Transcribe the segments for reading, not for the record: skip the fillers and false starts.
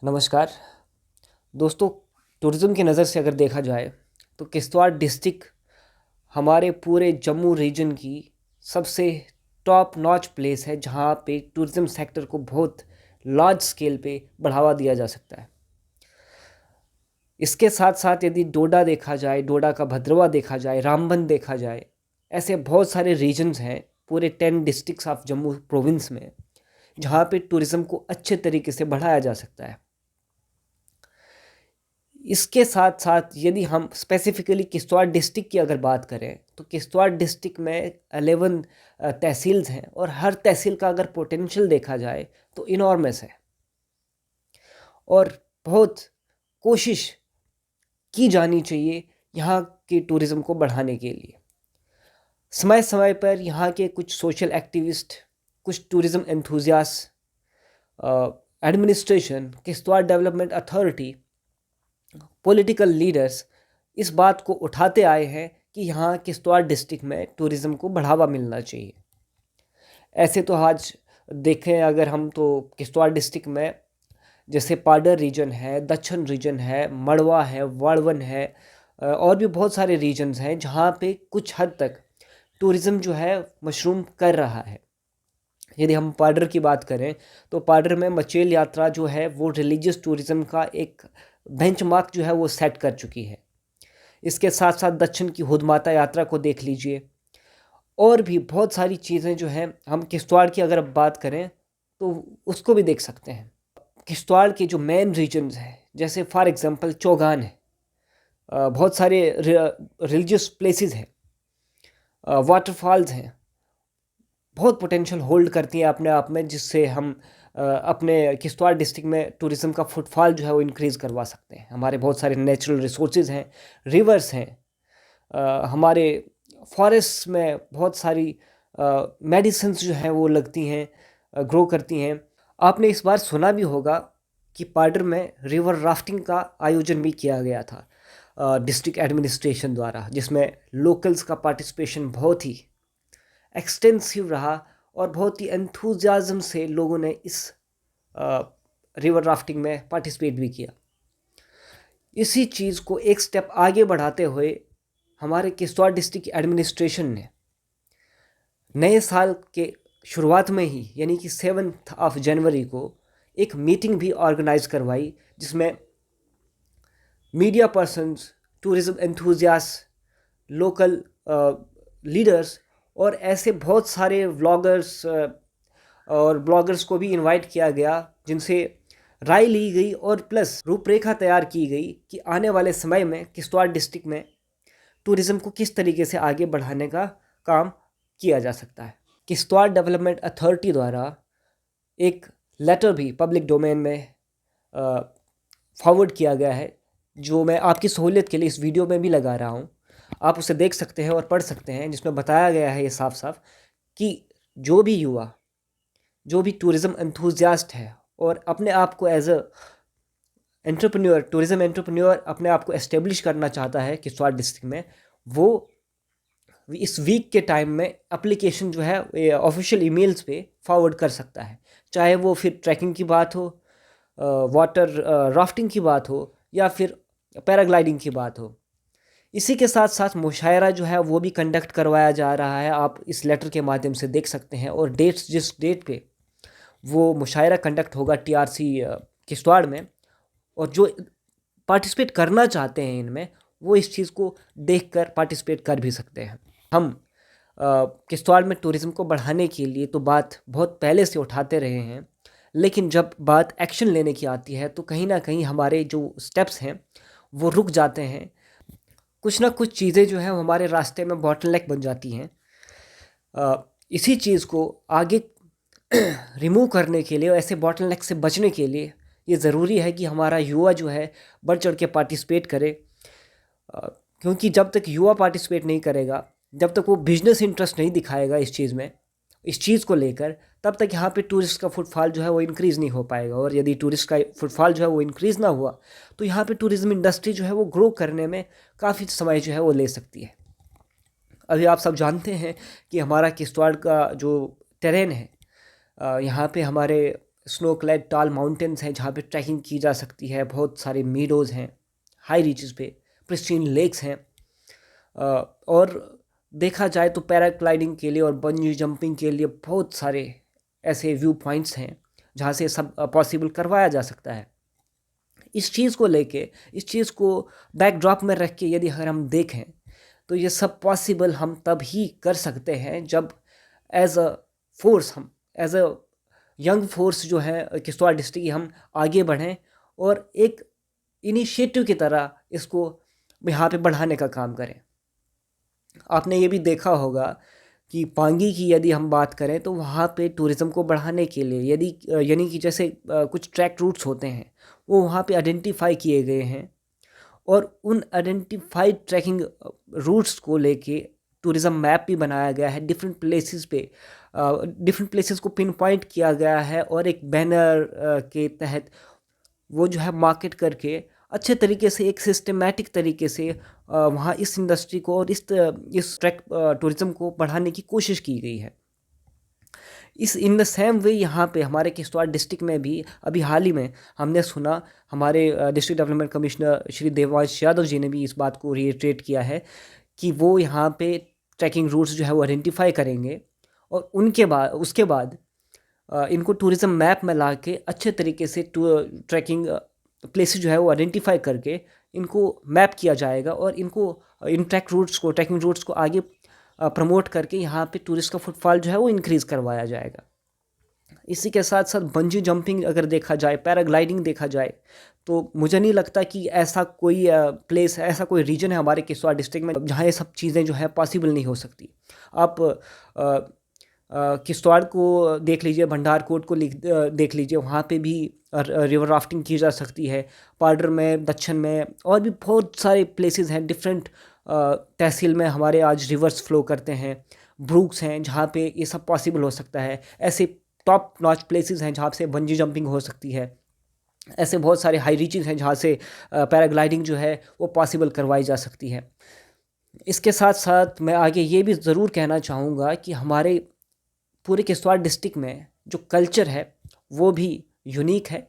नमस्कार दोस्तों। टूरिज़्म की नज़र से अगर देखा जाए तो किश्तवाड़ डिस्ट्रिक्ट हमारे पूरे जम्मू रीजन की सबसे टॉप नॉच प्लेस है जहाँ पे टूरिज़्म सेक्टर को बहुत लार्ज स्केल पे बढ़ावा दिया जा सकता है। इसके साथ साथ यदि डोडा देखा जाए, डोडा का भद्रवा देखा जाए, रामबन देखा जाए, ऐसे बहुत सारे रीजन्स हैं पूरे 10 डिस्ट्रिक्ट्स ऑफ जम्मू प्रोविंस में जहाँ पे टूरिज़्म को अच्छे तरीके से बढ़ाया जा सकता है। इसके साथ साथ यदि हम स्पेसिफिकली किश्तवाड़ डिस्ट्रिक्ट की अगर बात करें तो किश्तवाड़ डिस्ट्रिक्ट में 11 तहसील्स हैं और हर तहसील का अगर पोटेंशियल देखा जाए तो इनॉर्मस है और बहुत कोशिश की जानी चाहिए यहाँ के टूरिज़्म को बढ़ाने के लिए। समय समय पर यहाँ के कुछ सोशल एक्टिविस्ट, कुछ tourism enthusiast, administration, Kishtwar development authority, political leaders इस बात को उठाते आए हैं कि यहाँ किश्तवाड़ डिस्ट्रिक्ट में टूरिज़्म को बढ़ावा मिलना चाहिए। ऐसे तो आज देखें अगर हम तो किश्तवाड़ डिस्ट्रिक्ट में जैसे पाडर रीजन है, दक्षिण रीजन है, मड़वा है, वाड़वन है और भी बहुत सारे रीजन्स हैं जहाँ पे कुछ हद तक टूरिज़्म जो है मशरूम कर रहा है। यदि हम पाडर की बात करें तो पाडर में मचेल यात्रा जो है वो रिलीजियस टूरिज़्म का एक बेंचमार्क जो है वो सेट कर चुकी है। इसके साथ साथ दक्षिण की हुद माता यात्रा को देख लीजिए और भी बहुत सारी चीज़ें जो हैं, हम किश्तवाड़ की अगर बात करें तो उसको भी देख सकते हैं। किश्तवाड़ के जो मेन रीजन्स हैं जैसे फॉर एग्जांपल चौगान है, बहुत सारे रिलीजियस प्लेसेस हैं, वाटरफॉल्स हैं, बहुत पोटेंशियल होल्ड करती हैं अपने आप में, जिससे हम अपने किश्तवाड़ डिस्ट्रिक्ट में टूरिज़्म का फुटफॉल जो है वो इंक्रीज़ करवा सकते हैं। हमारे बहुत सारे नेचुरल रिसोर्सेज हैं, रिवर्स हैं, हमारे फॉरेस्ट में बहुत सारी मेडिसिन्स जो हैं वो लगती हैं, ग्रो करती हैं। आपने इस बार सुना भी होगा कि पाडर में रिवर राफ्टिंग का आयोजन भी किया गया था डिस्ट्रिक्ट एडमिनिस्ट्रेशन द्वारा, जिसमें लोकल्स का पार्टिसिपेशन बहुत ही एक्सटेंसिव रहा और बहुत ही एंथुजियाज्म से लोगों ने इस रिवर राफ्टिंग में पार्टिसिपेट भी किया। इसी चीज़ को एक स्टेप आगे बढ़ाते हुए हमारे किश्तवाड़ डिस्ट्रिक्ट एडमिनिस्ट्रेशन ने नए साल के शुरुआत में ही यानी कि 7 जनवरी को एक मीटिंग भी ऑर्गेनाइज करवाई, जिसमें media persons, tourism enthusiast, local leaders और ऐसे बहुत सारे व्लॉगर्स और ब्लॉगर्स को भी इनवाइट किया गया, जिनसे राय ली गई और प्लस रूपरेखा तैयार की गई कि आने वाले समय में किश्तवाड़ डिस्ट्रिक्ट में टूरिज़्म को किस तरीके से आगे बढ़ाने का काम किया जा सकता है। किश्तवाड़ डेवलपमेंट अथॉरिटी द्वारा एक लेटर भी पब्लिक डोमेन में फॉरवर्ड किया गया है, जो मैं आपकी सहूलियत के लिए इस वीडियो में भी लगा रहा हूँ। आप उसे देख सकते हैं और पढ़ सकते हैं, जिसमें बताया गया है ये साफ साफ कि जो भी युवा, जो भी टूरिज़्म एंथुजियास्ट है और अपने आप को as a entrepreneur, tourism entrepreneur अपने आप को एस्टेब्लिश करना चाहता है किश्तवाड़ डिस्ट्रिक्ट में, वो इस वीक के टाइम में एप्लीकेशन जो है ऑफिशियल ईमेल्स पे फॉरवर्ड कर सकता है। चाहे वो फिर ट्रैकिंग की बात हो, वाटर राफ्टिंग की बात हो या फिर पैराग्लाइडिंग की बात हो। इसी के साथ साथ मुशायरा जो है वो भी कंडक्ट करवाया जा रहा है, आप इस लेटर के माध्यम से देख सकते हैं। और डेट्स, जिस डेट पे वो मुशायरा कंडक्ट होगा टीआरसी किश्तवाड़ में, और जो पार्टिसिपेट करना चाहते हैं इनमें, वो इस चीज़ को देखकर पार्टिसिपेट कर भी सकते हैं। हम किश्तवाड़ में टूरिज़्म को बढ़ाने के लिए तो बात बहुत पहले से उठाते रहे हैं, लेकिन जब बात एक्शन लेने की आती है तो कहीं ना कहीं हमारे जो स्टेप्स हैं वो रुक जाते हैं। कुछ ना कुछ चीज़ें जो हैं हमारे रास्ते में बॉटलनेक बन जाती हैं। इसी चीज़ को आगे रिमूव करने के लिए, ऐसे बॉटलनेक से बचने के लिए ये ज़रूरी है कि हमारा युवा जो है बढ़ चढ़ के पार्टिसिपेट करे, क्योंकि जब तक युवा पार्टिसिपेट नहीं करेगा, जब तक वो बिजनेस इंटरेस्ट नहीं दिखाएगा इस चीज़ में, इस चीज़ को लेकर, तब तक यहाँ पे टूरिस्ट का फुटफॉल जो है वो इंक्रीज़ नहीं हो पाएगा। और यदि टूरिस्ट का फुटफॉल जो है वो इंक्रीज़ ना हुआ तो यहाँ पे टूरिज़्म इंडस्ट्री जो है वो ग्रो करने में काफ़ी समय जो है वो ले सकती है। अभी आप सब जानते हैं कि हमारा किश्तवाड़ का जो टेरेन है, यहाँ पे हमारे स्नो क्लैड टाल माउंटेन्स हैं जहाँ पे ट्रैकिंग की जा सकती है, बहुत सारे मीडोज़ हैं हाई रीचेस पे, प्रिस्टीन लेक्स हैं। और देखा जाए तो पैराग्लाइडिंग के लिए और बंजी जंपिंग के लिए बहुत सारे ऐसे व्यू पॉइंट्स हैं जहाँ से सब पॉसिबल करवाया जा सकता है। इस चीज़ को लेके, इस चीज़ को बैकड्रॉप में रख के यदि अगर हम देखें तो ये सब पॉसिबल हम तब ही कर सकते हैं जब एज अ फोर्स, हम एज अ यंग फोर्स जो है किश्तवाड़ डिस्ट्रिक्ट की, हम आगे बढ़ें और एक इनिशिएटिव की तरह इसको यहाँ पे बढ़ाने का काम करें। आपने ये भी देखा होगा कि पांगी की यदि हम बात करें तो वहाँ पे टूरिज़्म को बढ़ाने के लिए यदि यानी कि जैसे कुछ ट्रैक रूट्स होते हैं वो वहाँ पे आइडेंटिफाई किए गए हैं और उन आइडेंटिफाइड ट्रैकिंग रूट्स को लेके टूरिज़्म मैप भी बनाया गया है। डिफरेंट प्लेसेस को पिन पॉइंट किया गया है और एक बैनर के तहत वो जो है मार्केट करके अच्छे तरीके से, एक सिस्टमेटिक तरीके से वहाँ इस इंडस्ट्री को और इस ट्रैक टूरिज़्म को बढ़ाने की कोशिश की गई है। इस इन द सेम वे यहाँ पे हमारे किश्तवाड़ डिस्ट्रिक्ट में भी अभी हाल ही में हमने सुना, हमारे district development commissioner Shri Devansh Yadav ji ने भी इस बात को रिट्रेट किया है कि वो यहाँ पे ट्रैकिंग रूट्स जो है वो आइडेंटिफाई करेंगे और उसके बाद इनको टूरिज़्म मैप में ला के अच्छे तरीके से ट्रैकिंग प्लेसेस जो है वो आइडेंटिफाई करके इनको मैप किया जाएगा और इनको इन ट्रैकिंग रूट्स को आगे प्रमोट करके यहाँ पे टूरिस्ट का फुटफॉल जो है वो इंक्रीज़ करवाया जाएगा। इसी के साथ साथ बंजी जंपिंग अगर देखा जाए, पैराग्लाइडिंग देखा जाए, तो मुझे नहीं लगता कि ऐसा कोई प्लेस है, ऐसा कोई रीजन है हमारे किश्तवाड़ डिस्ट्रिक्ट में जहाँ ये सब चीज़ें जो है पॉसिबल नहीं हो सकती। आप किश्तवाड़ को देख लीजिए, भंडारकोट को देख लीजिए, वहाँ पे भी रिवर राफ्टिंग की जा सकती है। पाडर में, दक्षिण में और भी बहुत सारे प्लेसेस हैं। डिफरेंट तहसील में हमारे आज रिवर्स फ्लो करते हैं, ब्रूक्स हैं जहाँ पे ये सब पॉसिबल हो सकता है। ऐसे टॉप नॉच प्लेसेस हैं जहाँ से बंजी जंपिंग हो सकती है। ऐसे बहुत सारे हाई रीचेस हैं जहाँ से पैराग्लाइडिंग जो है वो पॉसिबल करवाई जा सकती है। इसके साथ साथ मैं आगे ये भी ज़रूर कहना चाहूँगा कि हमारे पूरे किश्तवाड़ डिस्ट्रिक्ट में जो कल्चर है वो भी यूनिक है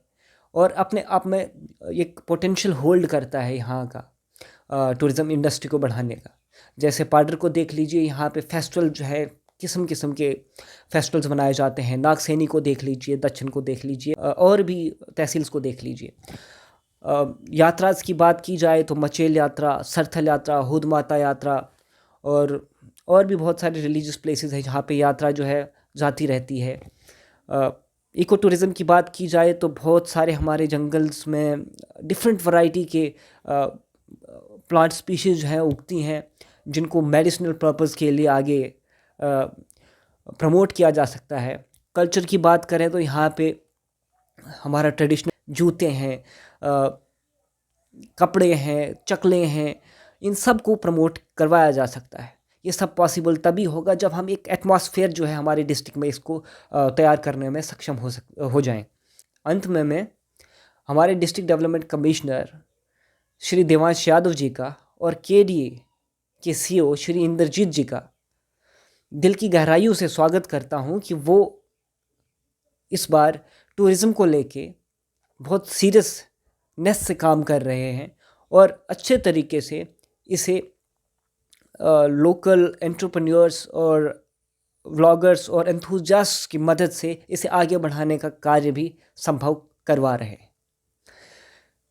और अपने आप में एक पोटेंशियल होल्ड करता है यहाँ का टूरिज़्म इंडस्ट्री को बढ़ाने का। जैसे पाडर को देख लीजिए, यहाँ पे फेस्टिवल जो है किस्म किस्म के फेस्टिवल्स मनाए जाते हैं। नागसैनी को देख लीजिए, दक्षिण को देख लीजिए और भी तहसील्स को देख लीजिए। यात्राज की बात की जाए तो मचेल यात्रा, सरथल यात्रा, हुद माता यात्रा और भी बहुत सारे रिलीजियस प्लेसेस हैं जहाँ पे यात्रा जो है जाती रहती है। इको टूरिज़म की बात की जाए तो बहुत सारे हमारे जंगल्स में डिफरेंट वैरायटी के प्लांट स्पीशीज़ जो हैं उगती हैं जिनको मेडिसिनल पर्पस के लिए आगे प्रमोट किया जा सकता है। कल्चर की बात करें तो यहाँ पे हमारा ट्रेडिशनल जूते हैं, कपड़े हैं, चकले हैं, इन सब को प्रमोट करवाया जा सकता है। ये सब पॉसिबल तभी होगा जब हम एक एटमॉस्फेयर जो है हमारे डिस्ट्रिक्ट में इसको तैयार करने में सक्षम हो जाएं। अंत में मैं हमारे district development commissioner Shri Devansh Yadav ji का और केडीए के सीईओ श्री इंद्रजीत जी का दिल की गहराइयों से स्वागत करता हूं कि वो इस बार टूरिज़्म को लेके बहुत सीरियसनेस से काम कर रहे हैं और अच्छे तरीके से इसे लोकल एंटरप्रेन्योर्स और व्लॉगर्स और एंथुजियास्ट्स की मदद से इसे आगे बढ़ाने का कार्य भी संभव करवा रहे हैं।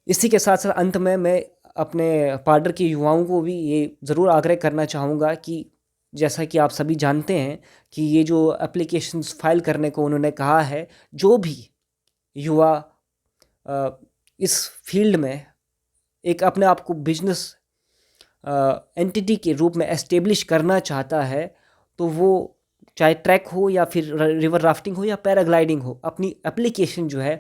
इसी के साथ साथ अंत में मैं अपने पाडर के युवाओं को भी ये ज़रूर आग्रह करना चाहूँगा कि जैसा कि आप सभी जानते हैं कि ये जो एप्लीकेशंस फाइल करने को उन्होंने कहा है, जो भी युवा इस फील्ड में एक अपने आप को बिजनेस एंटिटी के रूप में एस्टेब्लिश करना चाहता है, तो वो चाहे ट्रैक हो या फिर रिवर राफ्टिंग हो या पैराग्लाइडिंग हो, अपनी एप्लीकेशन जो है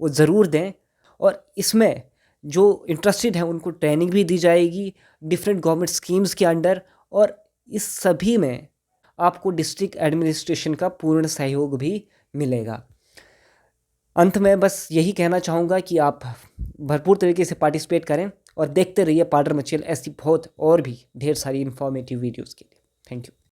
वो ज़रूर दें और इसमें जो इंटरेस्टेड हैं उनको ट्रेनिंग भी दी जाएगी डिफरेंट गवर्नमेंट स्कीम्स के अंडर और इस सभी में आपको डिस्ट्रिक्ट एडमिनिस्ट्रेशन का पूर्ण सहयोग भी मिलेगा। अंत में बस यही कहना चाहूँगा कि आप भरपूर तरीके से पार्टिसिपेट करें और देखते रहिए पाडर मचेल ऐसी बहुत और भी ढेर सारी इन्फॉर्मेटिव वीडियोज़ के लिए। Thank you.